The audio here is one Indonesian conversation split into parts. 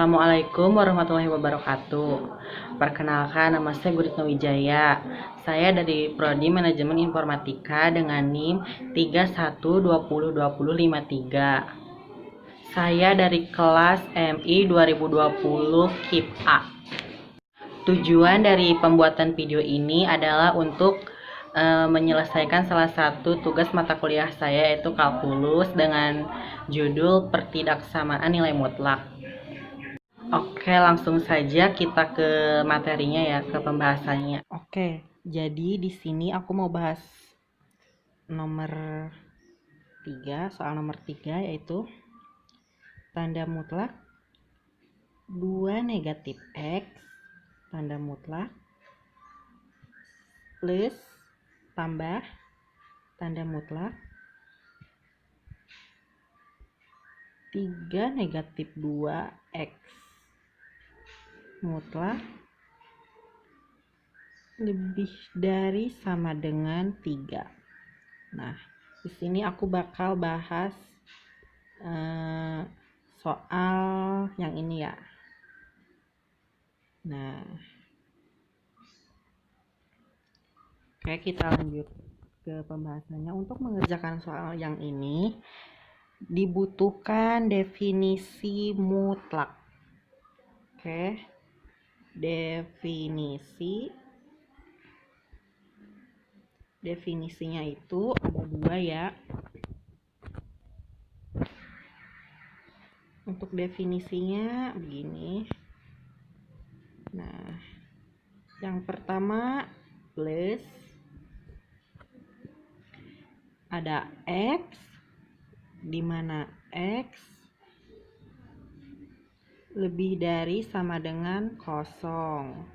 Assalamualaikum warahmatullahi wabarakatuh. Perkenalkan, nama saya Guritno Wijaya. Saya dari Prodi Manajemen Informatika dengan NIM 31202053. Saya dari kelas MI 2020 KIP A. Tujuan dari pembuatan video ini adalah untuk menyelesaikan salah satu tugas mata kuliah saya, yaitu kalkulus, dengan judul pertidaksamaan nilai mutlak. Oke, langsung saja kita ke materinya ya, ke pembahasannya. Oke, jadi di sini aku mau bahas nomor 3, soal nomor 3, yaitu tanda mutlak 2 negatif X tanda mutlak plus tambah tanda mutlak 3 negatif 2X mutlak lebih dari sama dengan 3. Nah, di sini aku bakal bahas soal yang ini ya. Nah, oke, kita lanjut ke pembahasannya. Untuk mengerjakan soal yang ini dibutuhkan definisi mutlak. Oke, definisinya itu ada 2 ya. Untuk definisinya begini. Nah, yang pertama plus ada X, di mana X lebih dari sama dengan 0.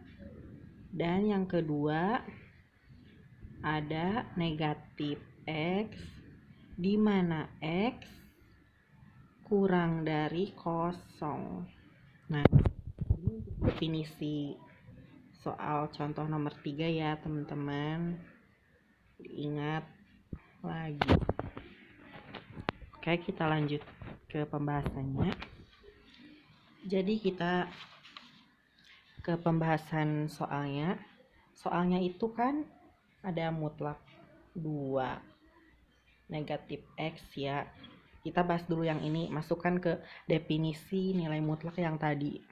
Dan yang kedua ada negatif X, di mana X kurang dari 0. Nah, ini untuk definisi soal contoh nomor 3 ya teman-teman, diingat lagi. Oke, kita lanjut ke pembahasannya. Jadi kita ke pembahasan soalnya. Soalnya itu kan ada mutlak 2 negatif X ya. Kita bahas dulu yang ini, masukkan ke definisi nilai mutlak yang tadi.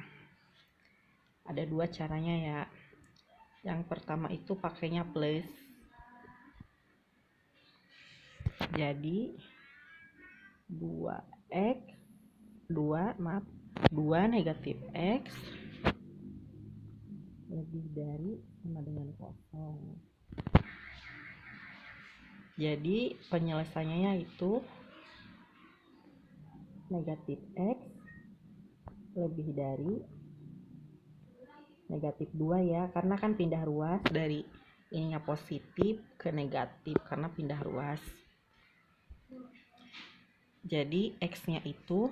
Ada 2 caranya ya. Yang pertama itu pakainya plus. Jadi 2 negatif X lebih dari sama dengan 0. Jadi penyelesaiannya itu negatif X lebih dari negatif 2 ya, karena kan pindah ruas dari ininya positif ke negatif karena pindah ruas. Jadi X nya itu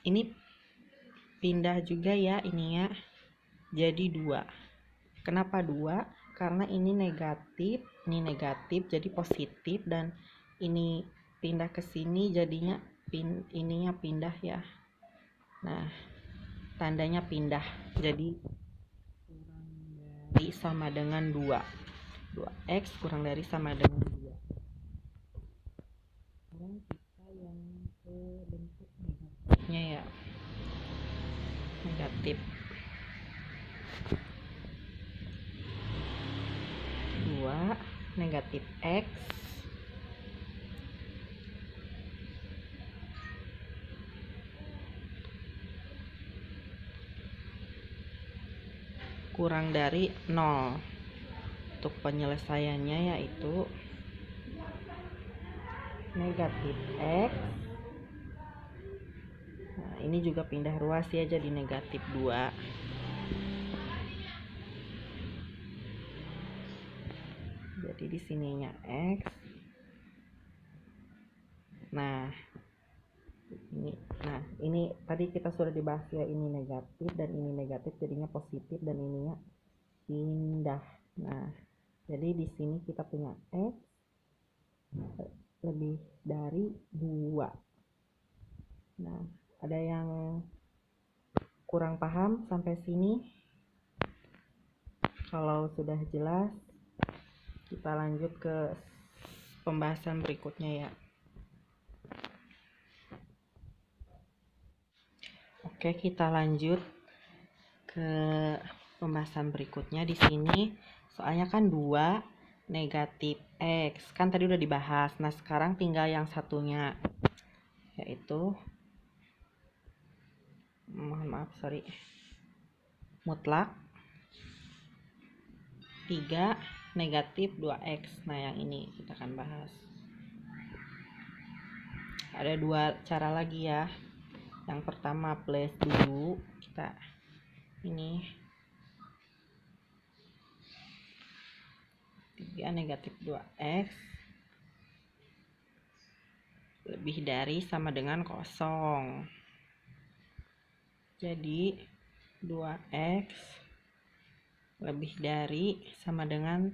ini pindah juga ya ininya, jadi 2. Kenapa 2? Karena ini negatif jadi positif, dan ini pindah ke sini jadinya ininya pindah ya. Nah, tandanya pindah, jadi kurang dari sama dengan 2. 2X kurang dari sama dengan 2. Sekarang kita yang ke bentuk negatifnya ya. Negatif 2 negatif X kurang dari 0. Untuk penyelesaiannya yaitu negatif X. Nah, ini juga pindah ruas ya, jadi negatif 2. Jadi di sininya X. Nah, ini tadi kita sudah dibahas ya, ini negatif dan ini negatif jadinya positif, dan ininya pindah. Nah, jadi di sini kita punya X lebih dari 2. Nah, Ada yang kurang paham sampai sini? Kalau sudah jelas, kita lanjut ke pembahasan berikutnya ya. Oke, kita lanjut ke pembahasan berikutnya. Di sini soalnya kan 2 negatif X. Kan tadi udah dibahas. Nah, sekarang tinggal yang satunya, yaitu mutlak 3 negatif 2X. Nah, yang ini kita akan bahas. Ada 2 cara lagi ya. Yang pertama plus dulu, kita ini 3 negatif 2X lebih dari sama dengan kosong. Jadi 2X lebih dari sama dengan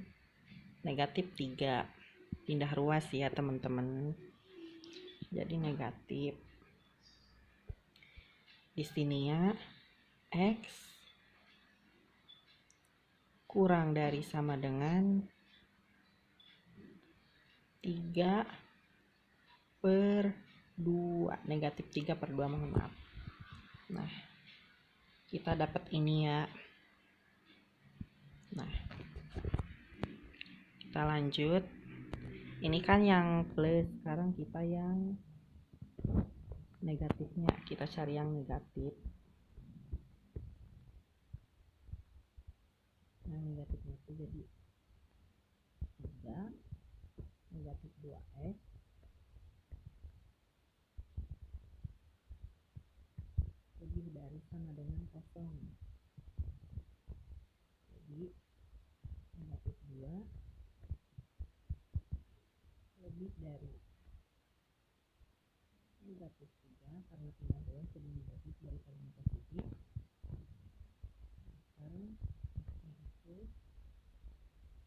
negatif 3. Pindah ruas ya teman-teman. Jadi negatif. Di sini ya, X kurang dari sama dengan 3 per 2. Negatif 3 per 2, mohon maaf. Nah, kita dapat ini ya. Nah, kita lanjut. Ini kan yang plus, sekarang kita yang negatifnya. Kita cari yang negatif. Nah, negatifnya itu jadi 3 negatif 2X lebih dari sama dengan kosong. Jadi negatif 2 lebih dari negatif 3 karena pindah ruas jadi negatif dari kalimat positif. Sekarang itu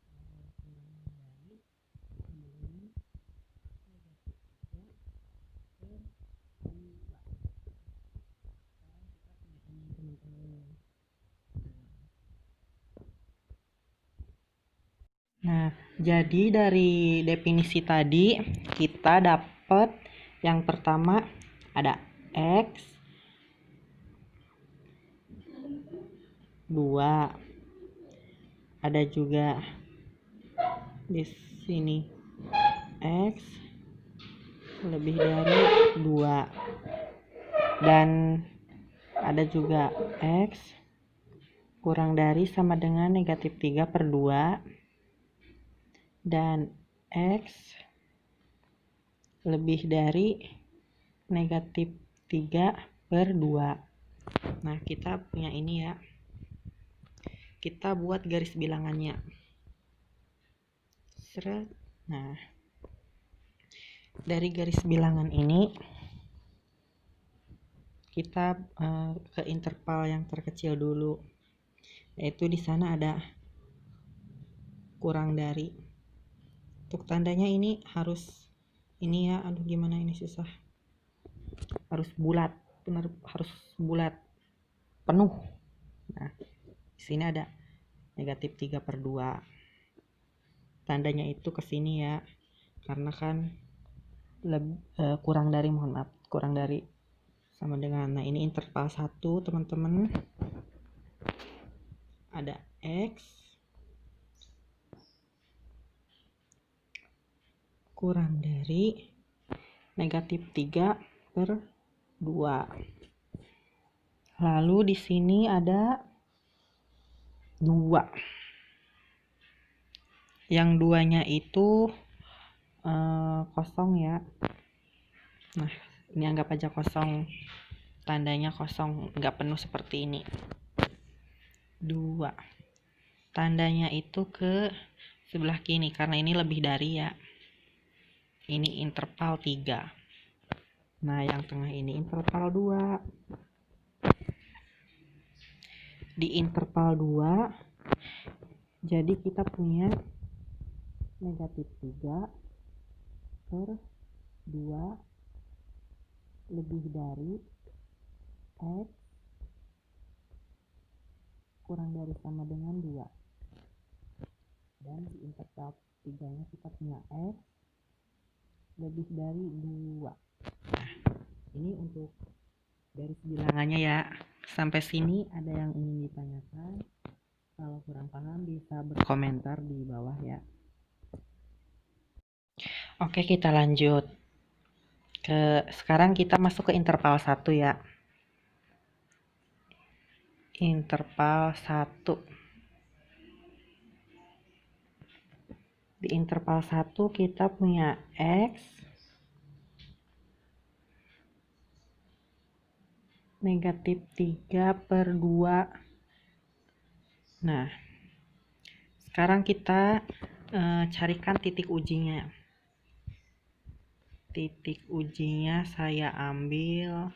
kurang dari sama dengan negatif 3 per 2. Sekarang kita punya ini teman-teman. Nah, jadi dari definisi tadi kita dapat yang pertama ada X 2. Ada juga di sini X lebih dari 2. Dan ada juga X kurang dari sama dengan negatif 3 per 2. Dan X lebih dari negatif 3 per 2. Nah, kita punya ini ya. Kita buat garis bilangannya. Seret. Nah, dari garis bilangan ini kita ke interval yang terkecil dulu. Yaitu di sana ada kurang dari. Untuk tandanya ini harus ini ya, aduh gimana ini susah. Harus bulat, benar harus bulat penuh. Nah, di sini ada negatif 3 per 2. Tandanya itu ke sini ya. Karena kan kurang dari, mohon maaf, kurang dari sama dengan. Nah, ini interval 1, teman-teman. Ada X kurang dari negatif 3 per 2. Lalu di sini ada 2. Yang 2-nya itu kosong ya. Nah, ini anggap aja kosong. Tandanya kosong, nggak penuh seperti ini. 2. Tandanya itu ke sebelah kiri karena ini lebih dari ya. Ini interval 3. Nah, yang tengah ini interval 2. Di interval 2 jadi kita punya negatif 3 per 2 lebih dari X kurang dari sama dengan 2. Dan di interval 3-nya kita punya X lebih dari 2. Nah, ini untuk garis bilangannya ya. Sampai sini ada yang ingin ditanyakan? Kalau kurang paham bisa berkomentar di bawah ya. Oke, kita lanjut. Sekarang kita masuk ke interval 1 ya. Interval 1. Di interval 1 kita punya X negatif 3/2. Nah, sekarang kita carikan titik ujinya. Titik ujinya saya ambil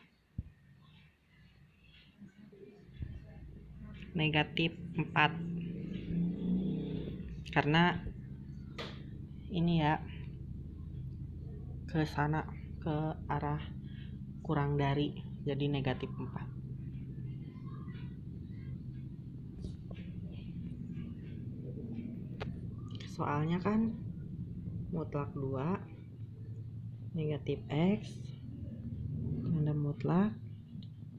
negatif 4. Karena ini ya, ke sana, ke arah kurang dari, jadi negatif 4. Soalnya kan mutlak 2 negatif X tanda mutlak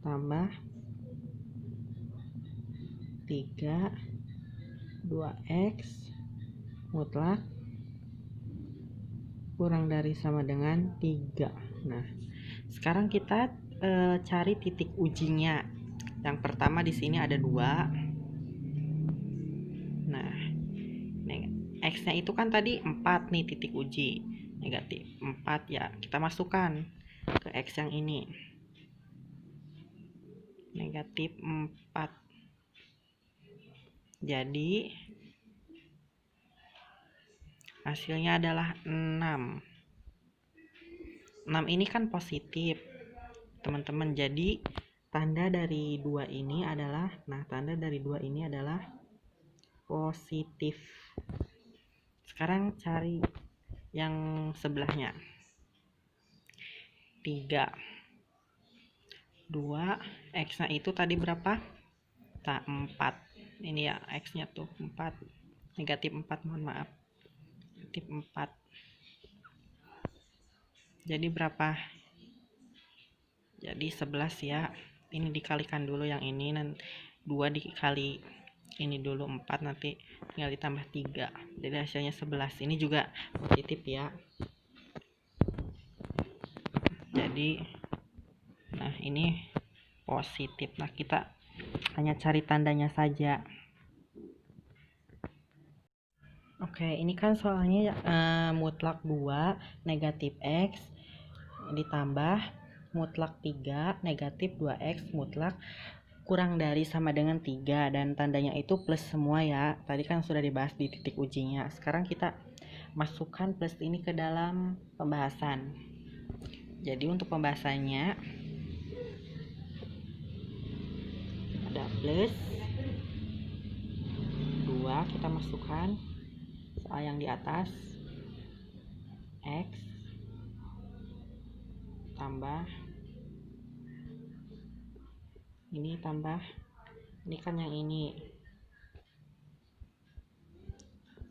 tambah 3 2X mutlak kurang dari sama dengan 3. Nah, sekarang kita cari titik ujinya. Yang pertama di sini ada 2. Nah, X-nya itu kan tadi 4 nih titik uji. Negatif 4 ya. Kita masukkan ke X yang ini. Negatif 4. Jadi hasilnya adalah 6. 6 ini kan positif, teman-teman. Jadi tanda dari 2 ini adalah, tanda dari 2 ini adalah positif. Sekarang cari yang sebelahnya. 3. 2, X-nya itu tadi berapa? 4. Ini ya X-nya tuh 4. Negatif 4, mohon maaf. Negatif 4. Jadi berapa? Jadi 11 ya. Ini dikalikan dulu yang ini, dan 2 dikali ini dulu 4, nanti tinggal ditambah 3. Jadi hasilnya 11. Ini juga positif ya. Jadi nah ini positif. Nah, kita hanya cari tandanya saja. Oke, ini kan soalnya mutlak 2 negatif X ditambah mutlak 3 negatif 2X mutlak kurang dari sama dengan 3, dan tandanya itu plus semua ya. Tadi kan sudah dibahas di titik ujinya. Sekarang kita masukkan plus ini ke dalam pembahasan. Jadi untuk pembahasannya ada plus 2, kita masukkan soal yang di atas, X tambah ini tambah ini kan yang ini,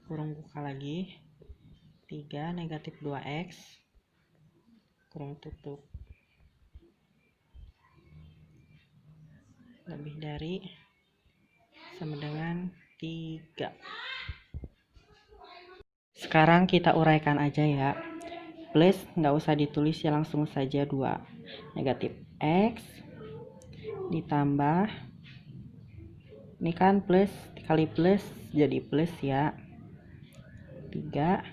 kurung buka lagi, 3 negatif 2X kurung tutup lebih dari sama dengan 3. Sekarang kita uraikan aja ya. Plus nggak usah ditulis ya, langsung saja 2 negatif X ditambah ini kan plus dikali plus jadi plus ya, 3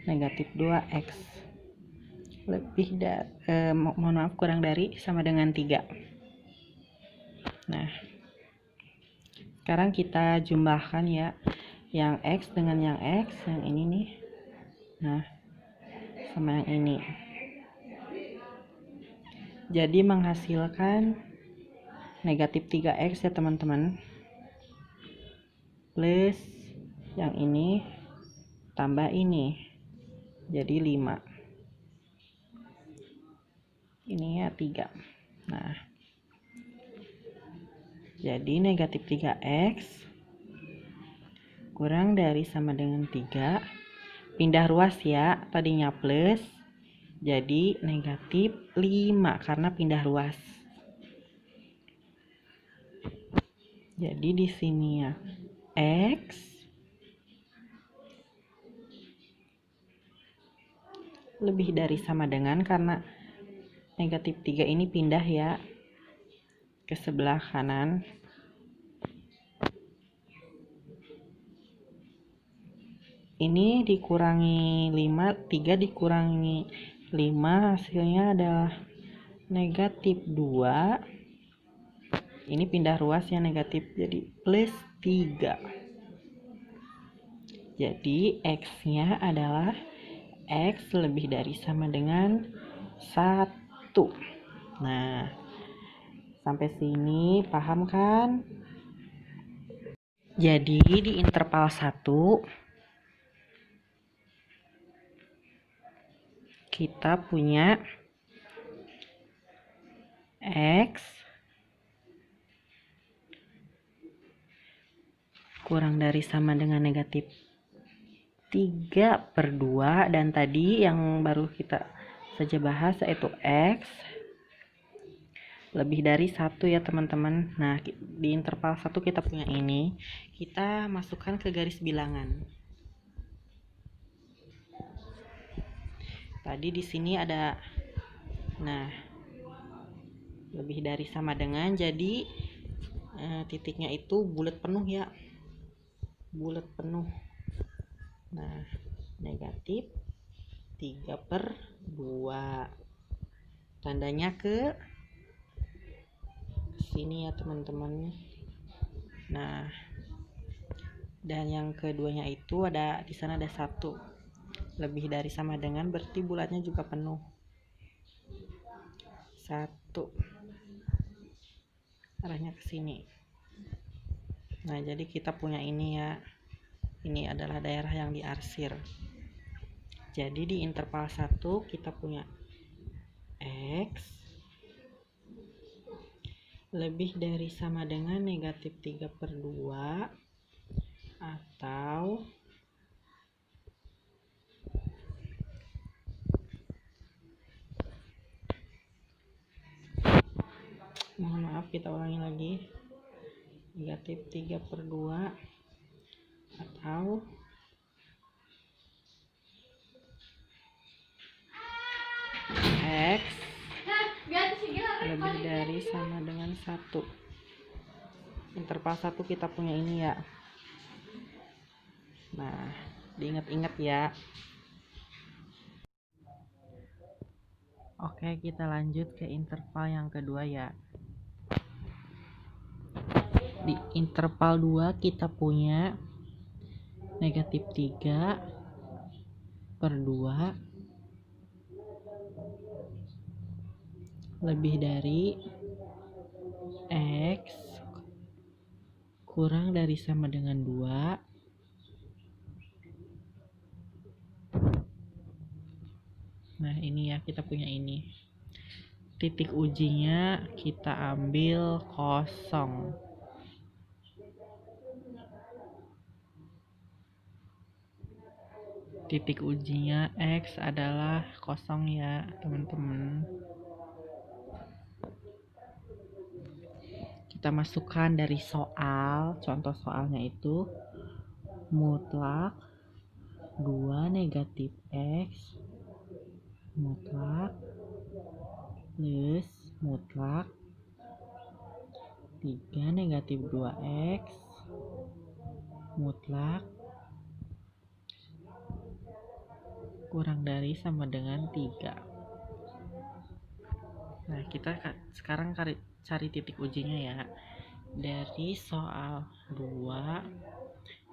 negatif 2X lebih dari mohon maaf, kurang dari sama dengan 3. Nah, sekarang kita jumlahkan ya, yang X dengan yang X, yang ini nih, nah sama yang ini, jadi menghasilkan negatif 3X ya teman-teman, plus yang ini tambah ini jadi 5, ini ya 3. Nah, Jadi negatif 3x kurang dari sama dengan 3. Pindah ruas ya, tadinya plus. Jadi negatif 5 karena pindah ruas. Jadi di sini ya x lebih dari sama dengan, karena negatif 3 ini pindah ya ke sebelah kanan. Ini dikurangi 5, 3 dikurangi 5 hasilnya adalah negatif 2. Ini pindah ruas ya, negatif, jadi plus 3. Jadi x-nya adalah x lebih dari sama dengan 1. Nah, sampai sini paham kan? Jadi di interval 1 kita punya x kurang dari sama dengan negatif 3/2, dan tadi yang baru kita saja bahas yaitu x lebih dari 1 ya teman-teman. Nah, di interval 1 kita punya ini, kita masukkan ke garis bilangan. Tadi di sini ada, nah, lebih dari sama dengan, jadi titiknya itu bulat penuh ya, bulat penuh. Nah, negatif 3/2, tandanya ke sini ya teman-teman. Nah, dan yang keduanya itu ada di sana ada 1 lebih dari sama dengan, berarti bulatnya juga penuh. 1 arahnya ke sini. Nah, jadi kita punya ini ya, ini adalah daerah yang diarsir. Jadi di interval 1 kita punya x lebih dari sama dengan negatif 3/2 atau mohon maaf, kita ulangi lagi, negatif 3/2 atau x lebih dari sama dengan 1. Interval 1 kita punya ini ya. Nah, diingat-ingat ya. Oke, kita lanjut ke interval yang kedua ya. Di interval 2 kita punya negatif 3/2 lebih dari x kurang dari sama dengan 2. Nah, ini ya, kita punya ini. Titik ujinya kita ambil 0. Titik ujinya x adalah 0 ya teman-teman. Kita masukkan dari soal, contoh soalnya itu mutlak 2 negatif x mutlak plus mutlak 3 negatif 2x mutlak kurang dari sama dengan 3. Nah, kita sekarang cari titik ujinya ya. Dari soal 2,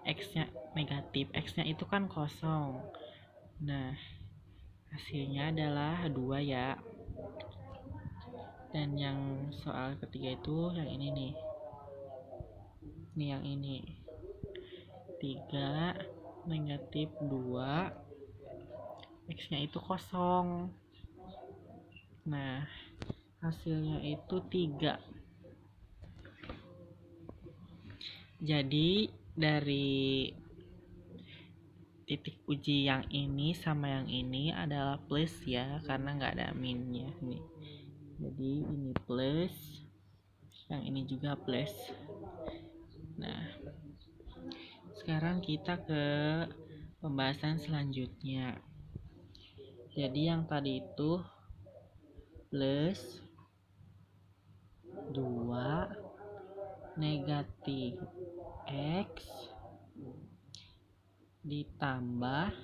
x-nya negatif, x-nya itu kan 0. Nah, hasilnya adalah 2 ya. Dan yang soal ketiga itu yang ini nih. Ini yang ini. 3 negatif 2, x-nya itu 0. Nah, hasilnya itu 3. Jadi dari titik uji yang ini sama yang ini adalah plus ya, karena nggak ada minnya nih. Jadi ini plus, yang ini juga plus. Nah, sekarang kita ke pembahasan selanjutnya. Jadi yang tadi itu plus 2 negatif X ditambah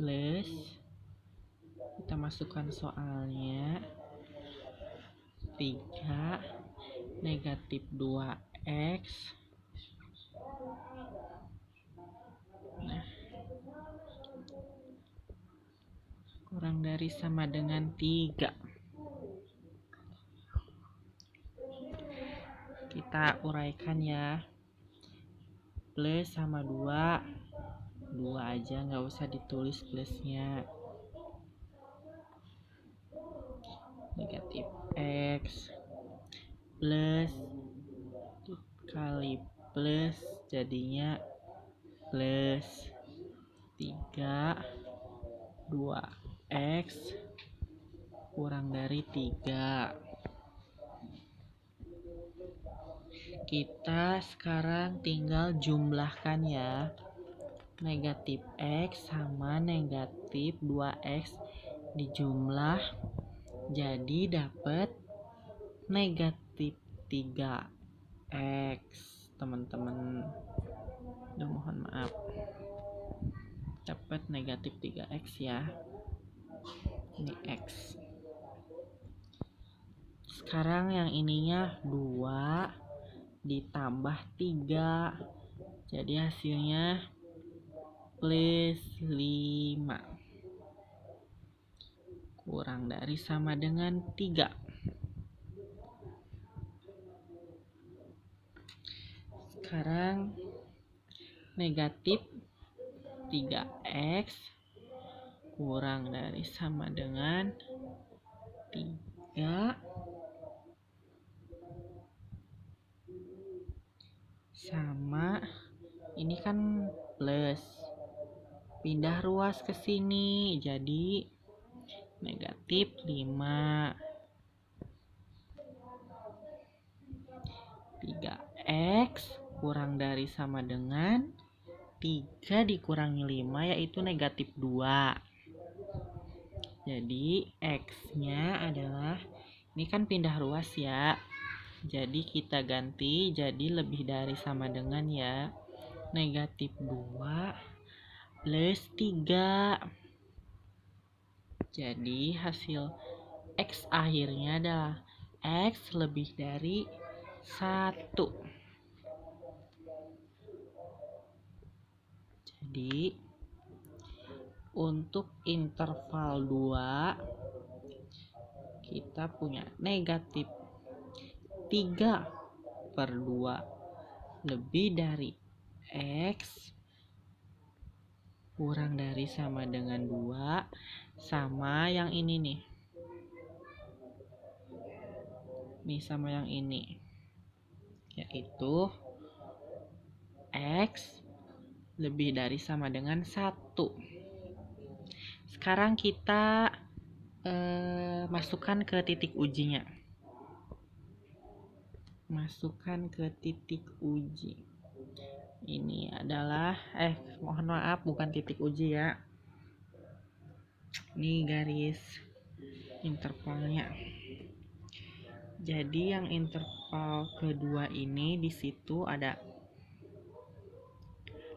plus, kita masukkan soalnya, 3 negatif 2X. Nah, kurang dari sama dengan 3. Kita uraikan ya. Plus sama 2 aja, nggak usah ditulis plusnya. Negatif X plus kali plus jadinya plus 3 2X kurang dari 3. Kita sekarang tinggal jumlahkan ya. Negatif X sama negatif 2X dijumlah jadi dapat negatif 3X, teman-teman. Mohon maaf, dapat negatif 3X ya. Ini X. Sekarang yang ininya 2 ditambah 3, jadi hasilnya plus 5 kurang dari sama dengan 3. Sekarang negatif 3X kurang dari sama dengan 3 sama ini kan plus, pindah ruas ke sini jadi negatif 5. 3X kurang dari sama dengan 3 dikurangi 5 yaitu negatif 2. Jadi X-nya adalah, ini kan pindah ruas ya, jadi kita ganti jadi lebih dari sama dengan ya, negatif 2 plus 3. Jadi hasil X akhirnya adalah X lebih dari 1. Jadi untuk interval 2 kita punya negatif 3/2 lebih dari X kurang dari sama dengan 2 sama yang ini nih. Nih sama yang ini, yaitu X lebih dari sama dengan 1. Sekarang kita masukkan ke titik ujinya. Masukkan ke titik uji. Ini adalah mohon maaf, bukan titik uji ya. Ini garis intervalnya. Jadi yang interval kedua ini di situ ada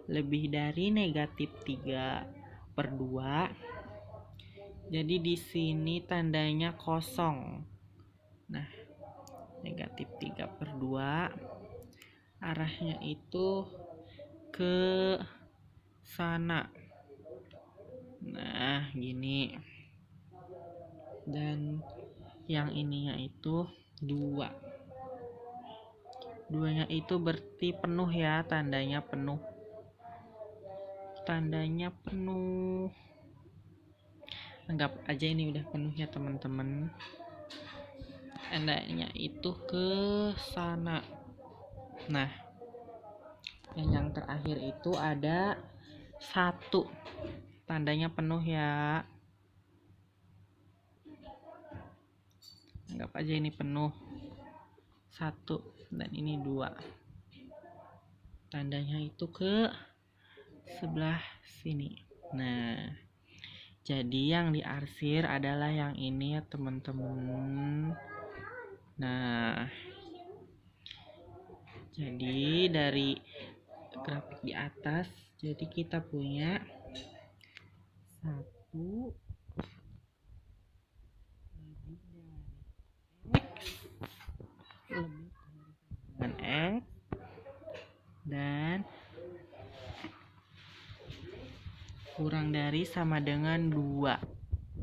lebih dari negatif 3/2. Jadi di sini tandanya kosong. Nah, negatif 3/2 arahnya itu ke sana. Nah, gini. Dan yang ininya itu 2. 2-nya itu berarti penuh ya, tandanya penuh. Tandanya penuh. Anggap aja ini udah penuh ya teman-teman. tandanya itu ke sana. Nah, yang terakhir itu ada 1, tandanya penuh ya. Anggap aja ini penuh. 1 dan ini 2, tandanya itu ke sebelah sini. Nah, jadi yang diarsir adalah yang ini ya teman-teman. Nah, jadi dari grafik di atas, jadi kita punya 1 lebih dengan X dan kurang dari sama dengan 2.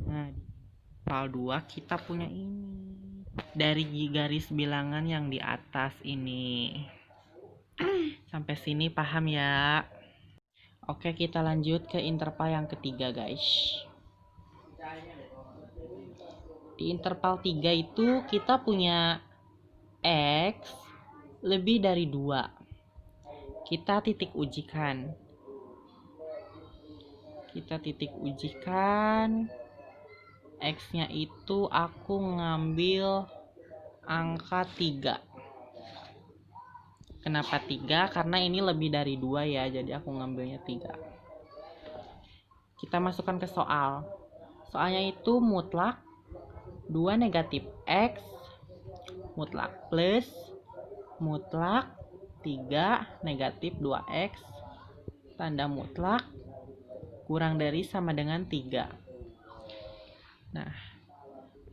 Nah, di interval 2 kita punya ini dari garis bilangan yang di atas ini. Sampai sini paham ya? Oke, kita lanjut ke interval yang ketiga guys. Di interval 3 itu kita punya X lebih dari 2. Kita titik ujikan. X-nya itu aku ngambil angka 3. Kenapa 3? Karena ini lebih dari 2 ya, jadi aku ngambilnya 3. Kita masukkan ke soal. Soalnya itu mutlak 2 negatif X, mutlak plus, mutlak 3 negatif 2X, tanda mutlak, kurang dari sama dengan 3. Nah,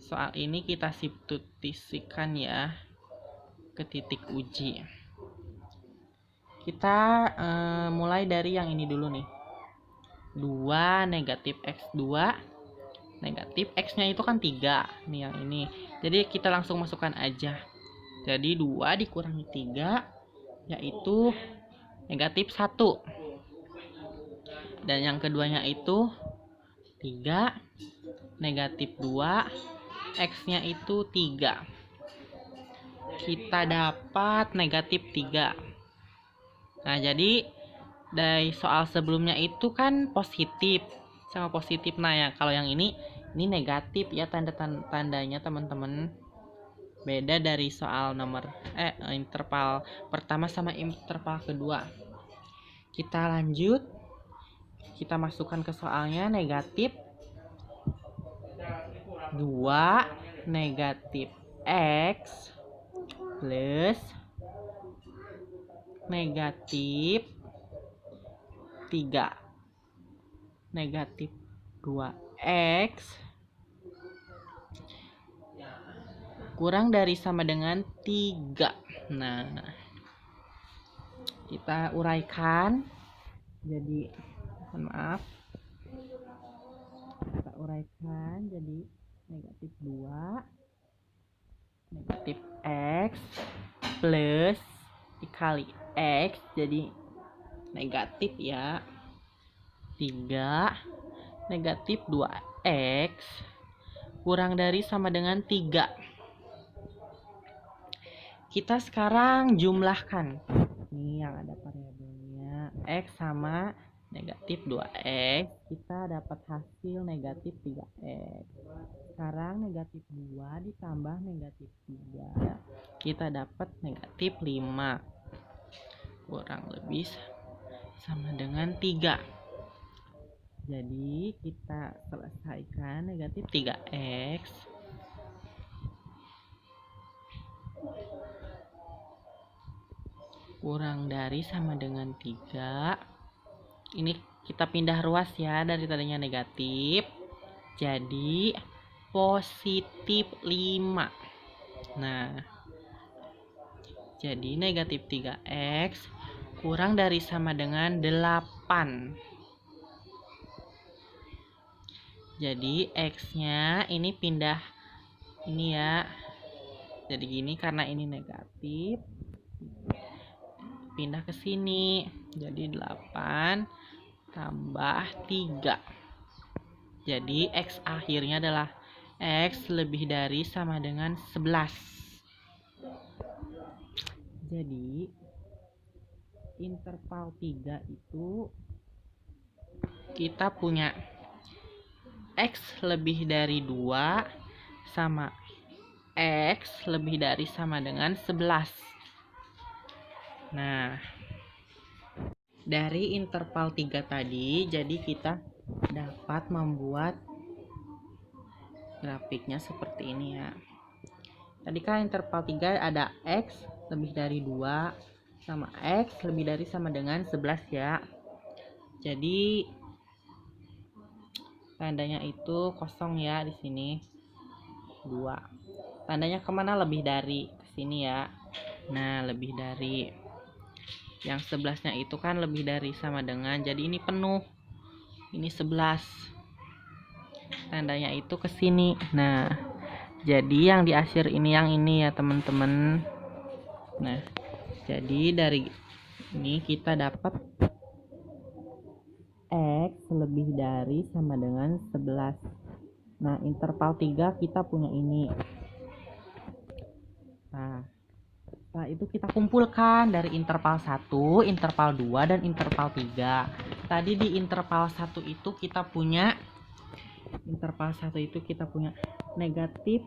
soal ini kita substitusikan ya ke titik uji. Kita mulai dari yang ini dulu nih. 2 negatif X2 negatif X-nya itu kan 3. Nih yang ini. Jadi kita langsung masukkan aja. Jadi 2 dikurangi 3 yaitu negatif 1. Dan yang keduanya itu 3 negatif 2, X-nya itu 3. Kita dapat negatif 3. Nah, jadi dari soal sebelumnya itu kan positif sama positif. Nah ya, kalau yang ini negatif ya tandanya teman-teman. Beda dari soal nomor interval pertama sama interval kedua. Kita lanjut. Kita masukkan ke soalnya negatif 2 negatif X plus negatif 3 negatif 2X kurang dari sama dengan 3. Nah, kita uraikan. Jadi, mohon maaf. Kita uraikan jadi negatif 2 negatif X plus dikali X jadi negatif ya 3 negatif 2X kurang dari sama dengan 3. Kita sekarang jumlahkan. Ini yang ada variabelnya X sama negatif 2X. Kita dapat hasil negatif 3X. Sekarang negatif 2 ditambah negatif 3. Kita dapat negatif 5. Kurang lebih sama dengan 3. Jadi kita selesaikan negatif 3X kurang dari sama dengan 3. Ini kita pindah ruas ya, dari tadinya negatif jadi positif 5. Nah, jadi negatif 3X kurang dari sama dengan 8. Jadi X-nya ini pindah ini ya. Jadi gini karena ini negatif. Pindah ke sini. Jadi 8 tambah 3. Jadi X akhirnya adalah X lebih dari sama dengan 11. Jadi interval 3 itu kita punya X lebih dari 2 sama X lebih dari sama dengan 11. Nah, dari interval 3 tadi, jadi kita dapat membuat grafiknya seperti ini ya. Tadi kan interval 3 ada X lebih dari 2 sama X lebih dari sama dengan 11 ya. Jadi tandanya itu kosong ya di sini 2. Tandanya kemana? Lebih dari ke sini ya. Nah, lebih dari yang 11-nya itu kan lebih dari sama dengan, jadi ini penuh. Ini 11. Tandanya itu ke sini. Nah, jadi yang di akhir ini yang ini ya, teman-teman. Nah, jadi dari ini kita dapat X lebih dari sama dengan 11. Nah, interval 3 kita punya ini. Nah, setelah itu kita kumpulkan dari interval 1, interval 2, dan interval 3. Tadi di interval 1 itu kita punya negatif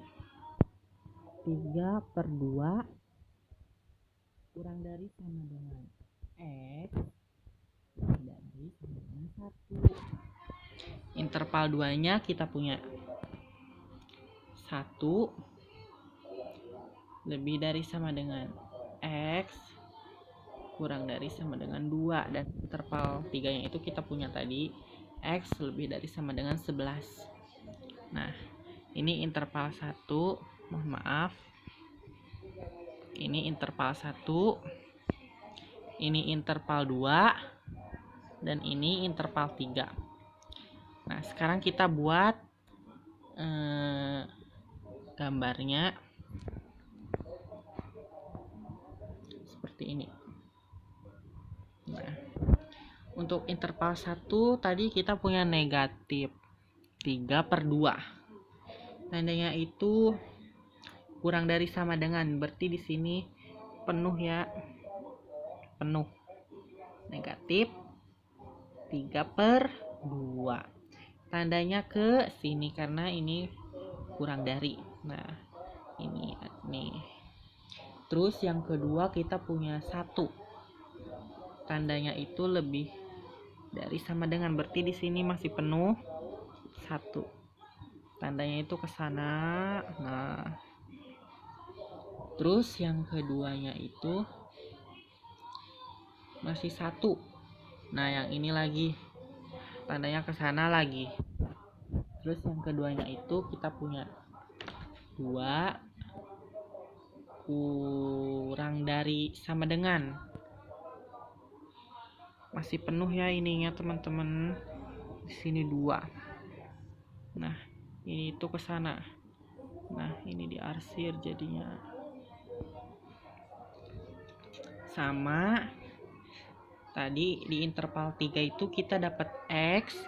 3/2 kurang dari sama dengan X dari sama dengan 1. Interval 2 nya kita punya 1 lebih dari sama dengan X kurang dari sama dengan 2. Dan interval 3 nya itu kita punya tadi X lebih dari sama dengan 11. Nah, ini interval 1, mohon maaf. Ini interval 1, ini interval 2, dan ini interval 3. Nah, sekarang kita buat gambarnya seperti ini. Nah, untuk interval 1 tadi kita punya negatif 3/2. Tandanya itu kurang dari sama dengan, berarti di sini penuh ya. Penuh. Negatif 3/2. Tandanya ke sini karena ini kurang dari. Nah, ini nih. Terus yang kedua kita punya 1. Tandanya itu lebih dari sama dengan, berarti di sini masih penuh 1. Tandanya itu ke sana. Nah, terus yang keduanya itu masih 1. Nah, yang ini lagi tandanya ke sana lagi. Terus yang keduanya itu kita punya 2 kurang dari sama dengan, masih penuh ya ininya teman-teman. Di sini 2. Nah, ini itu ke sana. Nah, ini diarsir jadinya. Sama tadi di interval 3 itu kita dapat X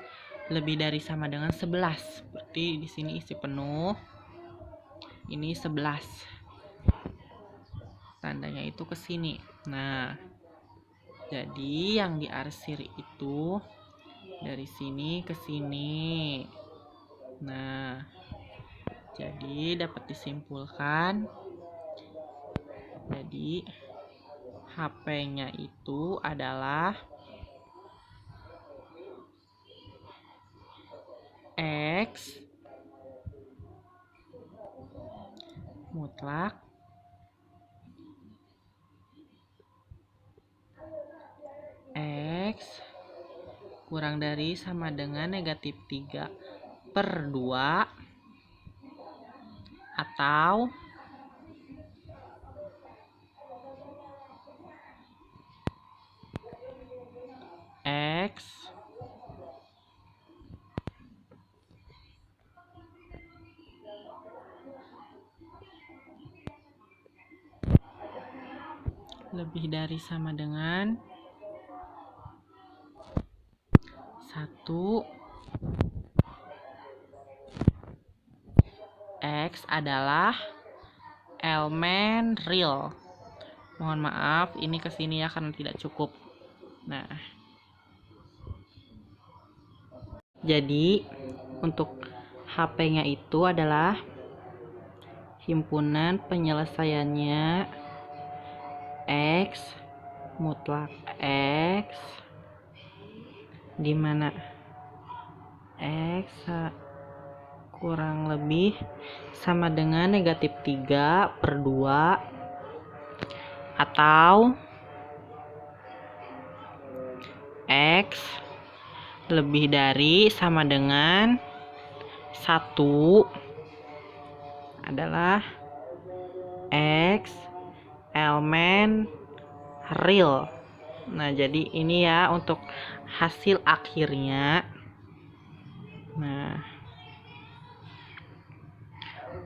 lebih dari sama dengan 11. Berarti di sini isi penuh. Ini 11. Tandanya itu ke sini. Nah, jadi yang diarsir itu dari sini ke sini. Nah, jadi dapat disimpulkan, jadi HP-nya itu adalah X mutlak X kurang dari sama dengan negatif 3/2 atau X lebih dari sama dengan 1 X adalah elemen real. Mohon maaf, ini kesini ya karena tidak cukup. Nah, jadi untuk HP-nya itu adalah himpunan penyelesaiannya X mutlak X, di mana X kurang lebih sama dengan negatif 3/2 atau X lebih dari sama dengan 1 adalah X elemen real. Nah, jadi ini ya untuk hasil akhirnya. Nah,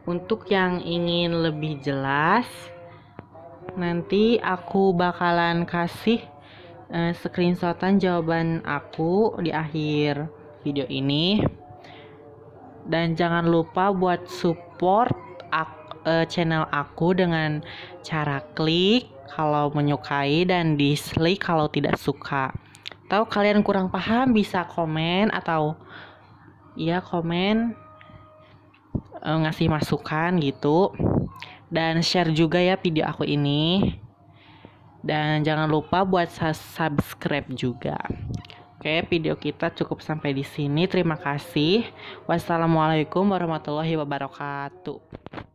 untuk yang ingin lebih jelas, nanti aku bakalan kasih screenshotan jawaban aku di akhir video ini. Dan jangan lupa buat support channel aku dengan cara klik kalau menyukai dan dislike kalau tidak suka. Atau kalian kurang paham bisa komen atau ya komen ngasih masukan gitu. Dan share juga ya video aku ini. Dan jangan lupa buat subscribe juga. Oke, video kita cukup sampai di sini. Terima kasih. Wassalamualaikum warahmatullahi wabarakatuh.